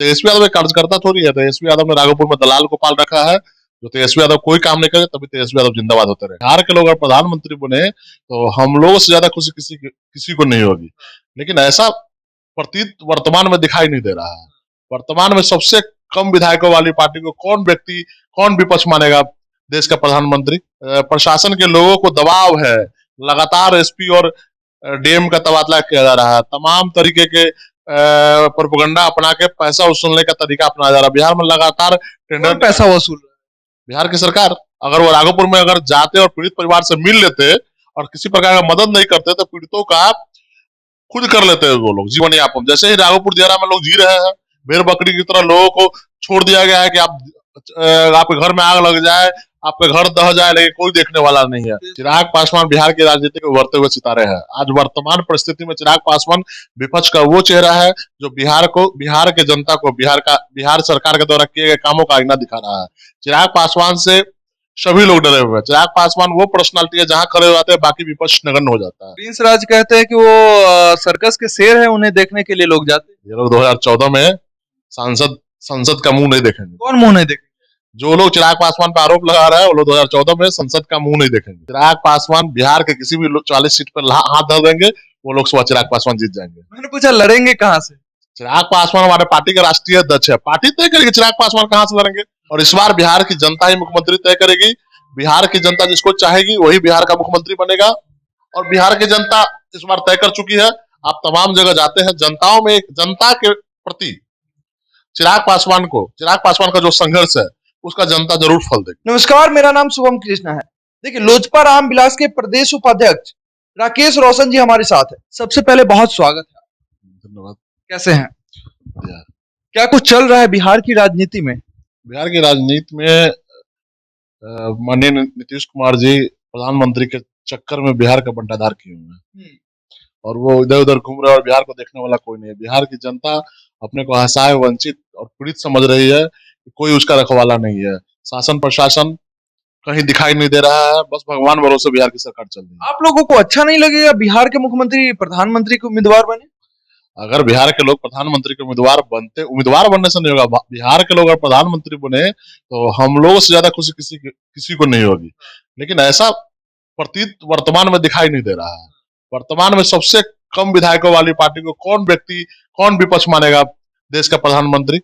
तेजस्वी यादव एक कार्यकर्ता थोड़ी है। तेजस्वी यादव ने राघोपुर में दलाल को पाल रखा है। जो तेजस्वी यादव कोई काम नहीं करे तभी तेजस्वी यादव जिंदाबाद होते रहे। बिहार के लोग अगर प्रधानमंत्री बने तो हम लोगों से ज्यादा खुशी किसी को नहीं होगी, लेकिन ऐसा प्रतीत वर्तमान में दिखाई नहीं दे रहा है। वर्तमान में सबसे कम विधायकों वाली पार्टी को कौन व्यक्ति, कौन विपक्ष मानेगा देश का प्रधानमंत्री। प्रशासन के लोगों को दबाव है, लगातार एसपी और डीएम का तबादला किया जा रहा है, तमाम तरीके के प्रोपेगेंडा अपना के पैसा वसूलने का तरीका अपनाया जा रहा है। बिहार में लगातार टेंडर पैसा वसूल रहा है बिहार की सरकार। अगर वो राघोपुर में अगर जाते और पीड़ित परिवार से मिल लेते और किसी प्रकार का मदद नहीं करते तो पीड़ितों का खुद कर लेते हैं वो लोग जीवन यापन। जैसे ही राघोपुर दियारा में लोग जी रहे हैं, भेड़ बकरी की तरह लोगों को छोड़ दिया गया है कि आपके घर में आग लग जाए, आपके घर दह जाए, लेकिन कोई देखने वाला नहीं है। चिराग पासवान बिहार की राजनीति के उभरते हुए सितारे हैं। आज वर्तमान परिस्थिति में चिराग पासवान विपक्ष का वो चेहरा है जो बिहार के जनता को बिहार सरकार के द्वारा किए गए कामों का आईना दिखा रहा है। चिराग पासवान से सभी लोग डरे हुए हैं। चिराग पासवान वो पर्सनालिटी है जहां खड़े हो जाते हैं बाकी विपक्ष नगण्य हो जाता है। प्रिंस राज कहते हैं कि वो सर्कस के शेर है, उन्हें देखने के लिए लोग जाते हैं। ये लोग 2014 में संसद का मुंह नहीं देखेंगे। कौन मुंह नहीं देखेंगे? जो लोग चिराग पासवान पर आरोप लगा रहे हैं वो लोग 2014 में संसद का मुंह नहीं देखेंगे। चिराग पासवान बिहार के किसी भी 40 सीट पर हाथ धर देंगे, वो लोग सुबह चिराग पासवान जीत जाएंगे। मैंने पूछा लड़ेंगे कहाँ से? चिराग पासवान हमारे पार्टी के राष्ट्रीय अध्यक्ष है। पार्टी तय करेगी चिराग पासवान कहाँ से लड़ेंगे, और इस बार बिहार की जनता ही मुख्यमंत्री तय करेगी। बिहार की जनता जिसको चाहेगी वही बिहार का मुख्यमंत्री बनेगा, और बिहार की जनता इस बार तय कर चुकी है। आप तमाम जगह जाते हैं, जनता के प्रति चिराग पासवान का जो संघर्ष है उसका जनता जरूर फल देगी। नमस्कार, मेरा नाम शुभम कृष्णा है। देखिए, लोजपा राम विलास के प्रदेश उपाध्यक्ष राकेश रोशन जी हमारे साथ है। सबसे पहले बहुत स्वागत है। धन्यवाद। कैसे हैं? क्या कुछ चल रहा है बिहार की राजनीति में? बिहार की राजनीति में माननीय नीतीश कुमार जी प्रधानमंत्री के चक्कर में बिहार का बंटाधार किए हुए हैं, और वो इधर उधर घूम रहे हैं और बिहार को देखने वाला कोई नहीं है। बिहार की जनता अपने को असहाय, वंचित और पीड़ित समझ रही है, कोई उसका रखवाला नहीं है। शासन प्रशासन कहीं दिखाई नहीं दे रहा है, बस भगवान भरोसे बिहार की सरकार चल रही है। आप लोगों को अच्छा नहीं लगेगा बिहार के मुख्यमंत्री प्रधानमंत्री के उम्मीदवार बने? अगर बिहार के लोग प्रधानमंत्री के उम्मीदवार बनने से नहीं होगा। बिहार के लोग अगर प्रधानमंत्री बने तो हम लोगों से ज्यादा खुशी किसी को नहीं होगी, लेकिन ऐसा प्रतीत वर्तमान में दिखाई नहीं दे रहा है। वर्तमान में सबसे कम विधायकों वाली पार्टी को कौन व्यक्ति, कौन विपक्ष मानेगा देश का प्रधानमंत्री।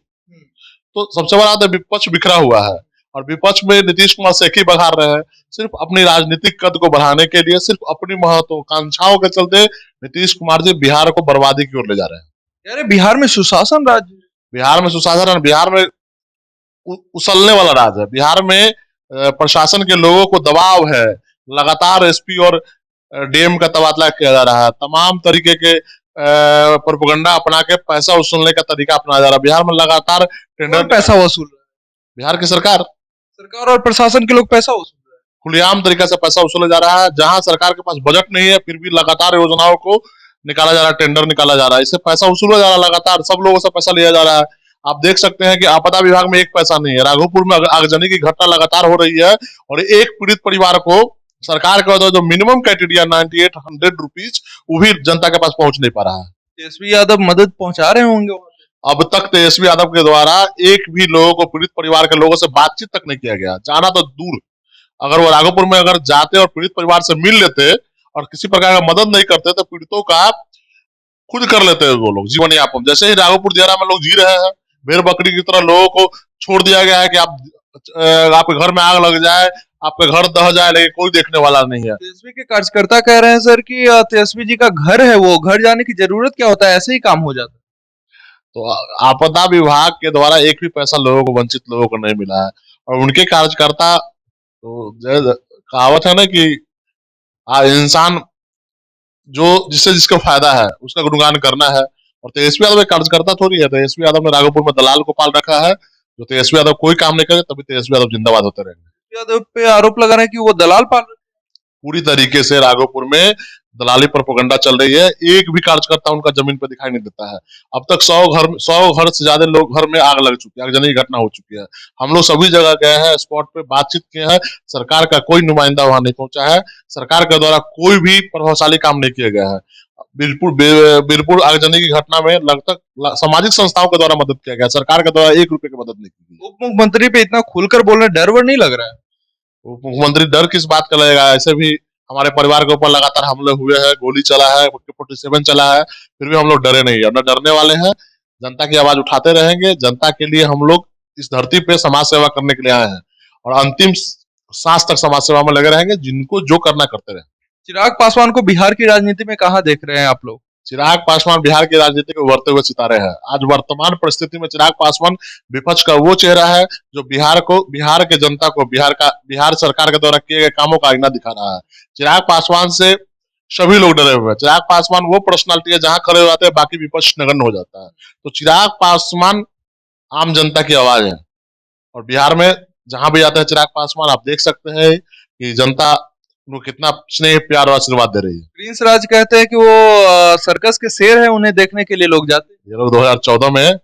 तो सबसे बड़ा तो विपक्ष बिखरा हुआ है, और विपक्ष में नीतीश कुमार सेखी बघार रहे हैं सिर्फ अपनी राजनीतिक कद को बढ़ाने के लिए, सिर्फ अपनी महत्वाकांक्षाओं के चलते नीतीश कुमार जी बिहार को बर्बादी की ओर ले जा रहे हैं। अरे बिहार में सुशासन राज, बिहार में सुशासन, बिहार में उछलने वाला राज है। बिहार में प्रशासन के लोगों को दबाव है, लगातार एसपी और डीएम का तबादला किया जा रहा है, तमाम तरीके के प्रोपेगेंडा अपना के पैसा वसूलने का तरीका अपनाया जा रहा है। बिहार में लगातार टेंडर पैसा वसूल रहा है। बिहार की सरकार और प्रशासन के लोग पैसा वसूल रहे हैं। खुलेआम तरीके से पैसा वसूला जा रहा है। जहां सरकार के पास बजट नहीं है फिर भी लगातार योजनाओं को निकाला जा रहा है, टेंडर निकाला जा रहा है, इससे पैसा वसूला जा रहा है। लगातार सब लोगों से पैसा लिया जा रहा है। आप देख सकते हैं कि आपदा विभाग में एक पैसा नहीं है। राघोपुर में आगजनी की घटना लगातार हो रही है, और एक पीड़ित परिवार को सरकार का जो मिनिमम क्राइटेरिया 9800 रुपीज, वो भी जनता के पास पहुंच नहीं पा रहा है। तेजस्वी यादव मदद पहुंचा रहे होंगे। अब तक तेजस्वी यादव के द्वारा एक भी लोगों को, पीड़ित परिवार के लोगों से बातचीत तक नहीं किया गया, जाना तो दूर। अगर वो राघोपुर में अगर जाते और पीड़ित परिवार से मिल लेते और किसी प्रकार का मदद नहीं करते तो पीड़ितों का खुद कर लेते हैं वो लोग जीवन यापन। जैसे ही राघोपुर दियारा में लोग जी रहे हैं, भेड़ बकरी की तरह लोगों को छोड़ दिया गया है कि आपके घर में आग लग जाए, आपके घर दह जाए, लेकिन कोई देखने वाला नहीं है। तेजस्वी के कार्यकर्ता कह रहे हैं सर कि तेजस्वी जी का घर है, वो घर जाने की जरूरत क्या होता है, ऐसे ही काम हो जाता है। तो आपदा विभाग के द्वारा एक भी पैसा लोगों को, वंचित लोगों को नहीं मिला है, और उनके कार्यकर्ता तो कहावत है ना कि इंसान जो जिससे जिसको फायदा है उसका गुणगान करना है। और तेजस्वी यादव एक कार्यकर्ता थोड़ी है। तेजस्वी यादव ने राघोपुर में दलाल को पाल रखा है। जो तेजस्वी यादव कोई काम नहीं करे तभी तेजस्वी यादव जिंदाबाद होते रहेंगे। यादव पे आरोप लगा रहे हैं कि वो दलाल पाल रहे हैं। पूरी तरीके से राघोपुर में दलाली प्रोपेगेंडा चल रही है। एक भी कार्यकर्ता उनका जमीन पर दिखाई नहीं देता है। अब तक 100 घर से ज्यादा लोग घर में आग लग चुकी है, आगजनी की घटना हो चुकी है। हम लोग सभी जगह गए हैं, स्पॉट पे बातचीत किए हैं, सरकार का कोई नुमाइंदा वहां नहीं पहुंचा है। सरकार के द्वारा कोई भी प्रभावशाली काम नहीं किया गया है। बीरपुर आगजनी की घटना में लगभग सामाजिक संस्थाओं के द्वारा मदद किया गया, सरकार के द्वारा 1 रुपए की मदद नहीं की गई। उप मुख्यमंत्री पे इतना खुलकर बोलना डर वर नहीं लग रहा है? उप मुख्यमंत्री डर किस बात का लगेगा? ऐसे भी हमारे परिवार के ऊपर लगातार हमले हुए हैं, गोली चला है, AK-47 चला है, फिर भी हम लोग डरे नहीं है, न डरने वाले हैं। जनता की आवाज उठाते रहेंगे। जनता के लिए हम लोग इस धरती पे समाज सेवा करने के लिए आए हैं और अंतिम सांस तक समाज सेवा में लगे रहेंगे। जिनको जो करना करते रहे। चिराग पासवान को बिहार की राजनीति में कहाँ देख रहे हैं आप लोग? चिराग पासवान बिहार की राजनीति के उभरते हुए सितारे हैं। आज वर्तमान परिस्थिति में चिराग पासवान विपक्ष का वो चेहरा है जो बिहार के जनता को बिहार सरकार के द्वारा किए गए कामों का आईना दिखा रहा है। चिराग पासवान से सभी लोग डरे हुए हैं। चिराग पासवान वो पर्सनालिटी है जहां खड़े हो जाते हैं बाकी विपक्ष नगण्य हो जाता है। तो चिराग पासवान आम जनता की आवाज है और बिहार में जहां भी जाते हैं चिराग पासवान, आप देख सकते हैं कि जनता उनको कितना स्नेह प्यार और आशीर्वाद दे रही है। प्रिंस राज कहते हैं कि वो सर्कस के शेर है, उन्हें देखने के लिए लोग जाते हैं। ये लोग 2014 में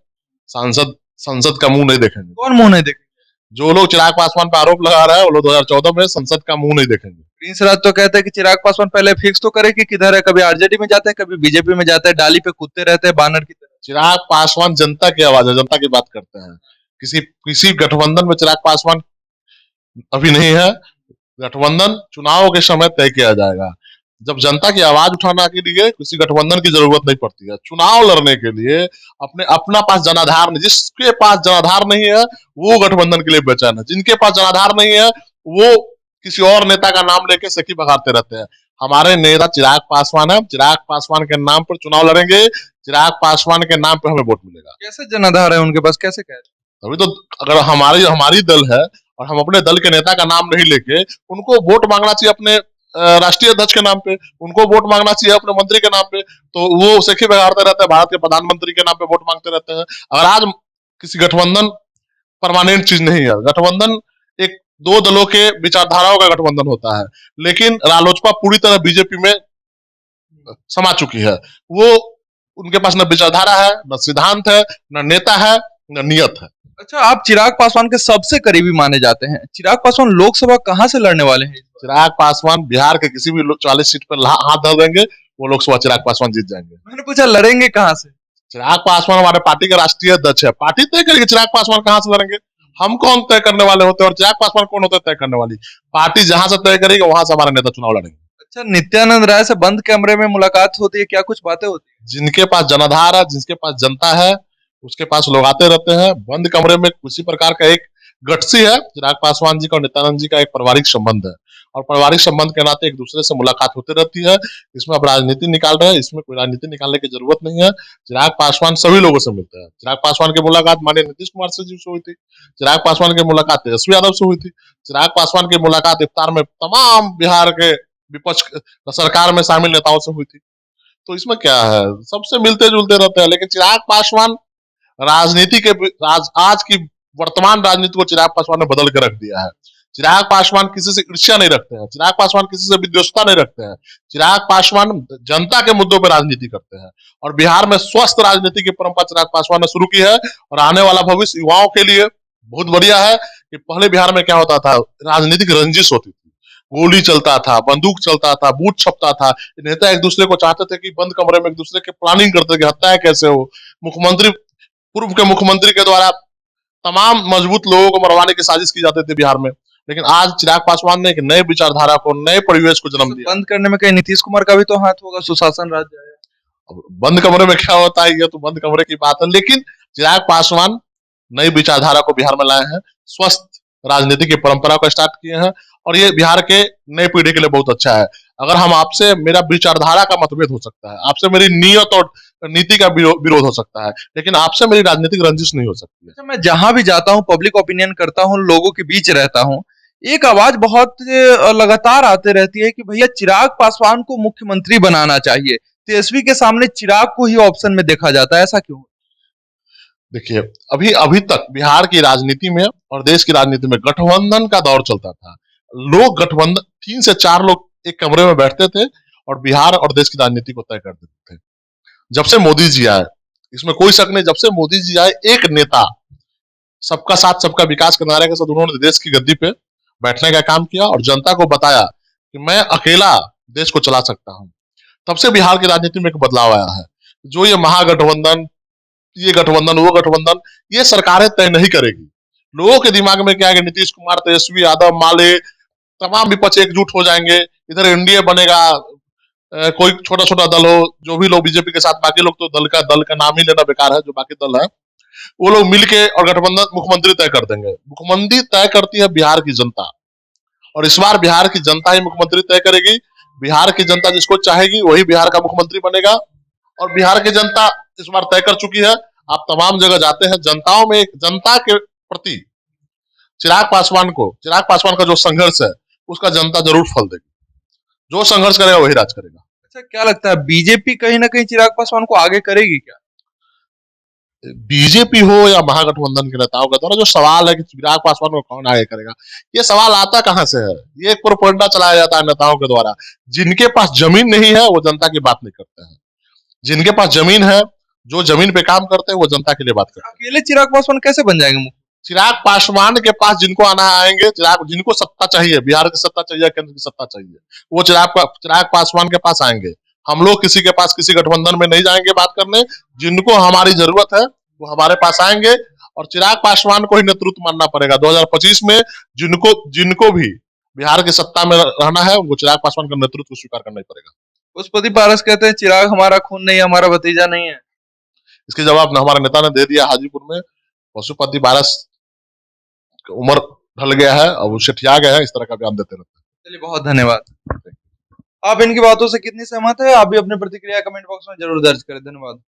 संसद का मुंह नहीं देखेंगे। कौन मुंह नहीं देखेंगे? जो लोग चिराग पासवान पर आरोप लगा रहे हैं वो लोग 2014 में संसद का मुंह नहीं देखेंगे। प्रिंस राज तो कहते हैं कि चिराग पासवान पहले फिक्स तो करे कि किधर है, कभी आरजेडी में जाते हैं, कभी बीजेपी में जाते हैं, डाली पे कूदते रहते हैं बानर की तरह। चिराग पासवान जनता की आवाज है, जनता की बात करते हैं। किसी गठबंधन में चिराग पासवान अभी नहीं है। गठबंधन चुनाव के समय तय किया जाएगा। जब जनता की आवाज उठाने के लिए किसी गठबंधन की जरूरत नहीं पड़ती है। चुनाव लड़ने के लिए अपना पास जनाधार नहीं, जिसके पास जनाधार नहीं है वो गठबंधन के लिए बेचैन है। जिनके पास जनाधार नहीं है वो किसी और नेता का नाम लेके सखी बघारते रहते हैं। हमारे नेता चिराग पासवान है। चिराग पासवान के नाम पर चुनाव लड़ेंगे। चिराग पासवान के नाम पर हमें वोट मिलेगा। कैसे जनाधार है उनके पास, कैसे कह रहे हैं? तभी तो अगर हमारी दल है और हम अपने दल के नेता का नाम नहीं लेके उनको वोट मांगना चाहिए अपने राष्ट्रीय अध्यक्ष के नाम पे, उनको वोट मांगना चाहिए अपने मंत्री के नाम पे, तो वो सखी बिगाड़ते रहते हैं। भारत के प्रधानमंत्री के नाम पे वोट मांगते रहते हैं। अगर आज किसी गठबंधन परमानेंट चीज नहीं है। गठबंधन एक दो दलों के विचारधाराओं का गठबंधन होता है, लेकिन रालोसपा पूरी तरह बीजेपी में समा चुकी है। वो उनके पास न विचारधारा है, न सिद्धांत है, न नेता है, न नियत है। अच्छा, आप चिराग पासवान के सबसे करीबी माने जाते हैं। चिराग पासवान लोकसभा कहां से लड़ने वाले हैं? चिराग पासवान बिहार के किसी भी 40 सीट पर हाथ धर देंगे, वो लोकसभा चिराग पासवान जीत जाएंगे। मैंने पूछा लड़ेंगे कहां से? चिराग पासवान हमारे पार्टी के राष्ट्रीय अध्यक्ष है। पार्टी तय करेगी चिराग पासवान कहां से लड़ेंगे। हम कौन तय करने वाले होते हैं और चिराग पासवान कौन होता है तय करने वाली? पार्टी जहां से तय करेगी वहां से हमारे नेता चुनाव लड़ेंगे। अच्छा, नित्यानंद राय से बंद कमरे में मुलाकात होती है, क्या कुछ बातें होती है? जिनके पास जनाधार है, जिसके पास जनता है, उसके पास लोग आते रहते हैं। बंद कमरे में किसी प्रकार का एक गठसी है। चिराग पासवान जी का और नित्यानंद जी का एक पारिवारिक संबंध है और पारिवारिक संबंध के नाते एक दूसरे से मुलाकात होती रहती है। इसमें आप राजनीति निकाल रहे हैं, इसमें कोई राजनीति निकालने की जरूरत नहीं है। चिराग पासवान सभी लोगों से मिलते हैं। चिराग पासवान की मुलाकात माननीय नीतीश कुमार जी से हुई थी। चिराग पासवान की मुलाकात तेजस्वी यादव से हुई थी। चिराग पासवान की मुलाकात इफ्तार में तमाम बिहार के विपक्ष सरकार में शामिल नेताओं से हुई थी। तो इसमें क्या है, सबसे मिलते जुलते रहते हैं। लेकिन चिराग पासवान राजनीति के आज की वर्तमान राजनीति को चिराग पासवान ने बदल के रख दिया है। चिराग पासवान किसी से ईर्ष्या नहीं रखते हैं। चिराग पासवान किसी से विद्वेषता नहीं रखते हैं। चिराग पासवान जनता के मुद्दों पर राजनीति करते हैं और बिहार में स्वस्थ राजनीति की परंपरा चिराग पासवान ने शुरू की है और आने वाला भविष्य युवाओं के लिए बहुत बढ़िया है। कि पहले बिहार में क्या होता था, राजनीतिक रंजिश होती थी, गोली चलता था, बंदूक चलता था, बूथ छपता था। नेता एक दूसरे को चाहते थे कि बंद कमरे में एक दूसरे की प्लानिंग करते कि हत्याएं कैसे हो। पूर्व के मुख्यमंत्री के द्वारा तमाम मजबूत लोगों को मरवाने की साजिश की जाती थी बिहार में। लेकिन आज चिराग पासवान ने एक नए विचारधारा को, नए परिवेश को जन्म दिया। बंद करने में कहीं नीतीश कुमार का भी तो हाथ होगा, सुशासन राज्य है। बंद कमरे में क्या होता है, ये तो बंद कमरे की बात है। लेकिन चिराग पासवान नई विचारधारा को बिहार में लाए हैं, स्वस्थ राजनीति की परंपरा को स्टार्ट किए हैं और ये बिहार के नई पीढ़ी के लिए बहुत अच्छा है। अगर हम आपसे, मेरा विचारधारा का मतभेद हो सकता है, आपसे मेरी नियत और नीति का विरोध हो सकता है, लेकिन आपसे मेरी राजनीतिक रंजिश नहीं हो सकती है। मैं जहां भी जाता हूं, पब्लिक ओपिनियन करता हूं, लोगों के बीच रहता हूं, एक आवाज बहुत लगातार आते रहती है कि भैया चिराग पासवान को मुख्यमंत्री बनाना चाहिए। तेजस्वी के सामने चिराग को ही ऑप्शन में देखा जाता है, ऐसा क्यों? देखिए, अभी तक बिहार की राजनीति में और देश की राजनीति में गठबंधन का दौर चलता था। लोग गठबंधन 3 से 4 लोग एक कमरे में बैठते थे और बिहार और देश की राजनीति को तय कर देते थे। जब से मोदी जी आए, इसमें कोई शक नहीं, जब से मोदी जी आए एक नेता सबका साथ सबका विकास के नारे के साथ उन्होंने देश की गद्दी पे बैठने का काम किया और जनता को बताया कि मैं अकेला देश को चला सकता हूं। तब से बिहार की राजनीति में एक बदलाव आया है। जो ये महागठबंधन, ये गठबंधन, वो गठबंधन, ये सरकारें तय नहीं करेगी। लोगों के दिमाग में क्या है कि नीतीश कुमार, तेजस्वी यादव, माले, तमाम विपक्ष एकजुट हो जाएंगे, इधर एनडीए बनेगा, कोई छोटा छोटा दल हो, जो भी लोग बीजेपी के साथ, बाकी लोग तो दल का नाम ही लेना बेकार है, जो बाकी दल है वो लोग मिलके और गठबंधन मुख्यमंत्री तय कर देंगे। मुख्यमंत्री तय करती है बिहार की जनता, और इस बार बिहार की जनता ही मुख्यमंत्री तय करेगी। बिहार की जनता जिसको चाहेगी वही बिहार का मुख्यमंत्री बनेगा, और बिहार की जनता इस बार तय कर चुकी है। आप तमाम जगह जाते हैं, जनताओं में, जनता के प्रति चिराग पासवान का जो संघर्ष है उसका जनता जरूर फल देगी। जो संघर्ष करेगा वही राज करेगा। अच्छा, क्या लगता है बीजेपी कहीं ना कहीं चिराग पासवान को आगे करेगी क्या? बीजेपी हो या महागठबंधन के नेताओं का द्वारा जो सवाल है कि चिराग पासवान को कौन आगे करेगा, ये सवाल आता कहां से है? ये एक प्रोपेगेंडा चलाया जाता है नेताओं के द्वारा। जिनके पास जमीन नहीं है वो जनता की बात नहीं करते हैं, जिनके पास जमीन है, जो जमीन पे काम करते हैं, वो जनता के लिए बात करते हैं। अकेले चिराग पासवान कैसे बन जाएंगे मुख्य? चिराग पासवान के पास जिनको आना आएंगे, जिनको सत्ता चाहिए, बिहार की सत्ता चाहिए, केंद्र की सत्ता चाहिए, वो चिराग पासवान के पास आएंगे। हम लोग किसी के पास, किसी गठबंधन में नहीं जाएंगे बात करने। जिनको हमारी जरूरत है वो हमारे पास आएंगे, और चिराग पासवान को ही नेतृत्व मानना पड़ेगा 2025 में। जिनको जिनको भी बिहार की सत्ता में रहना है उनको चिराग पासवान का नेतृत्व स्वीकार करना ही पड़ेगा। पशुपति पारस कहते हैं चिराग हमारा खून नहीं, हमारा भतीजा नहीं है। इसके जवाब हमारे नेता ने दे दिया हाजीपुर में। पशुपति पारस उम्र ढल गया है, अब वो सेठिया गया है, इस तरह का बयान देते रहते हैं। चलिए, बहुत धन्यवाद। आप इनकी बातों से कितनी सहमत है? आप भी अपनी प्रतिक्रिया कमेंट बॉक्स में जरूर दर्ज करें। धन्यवाद।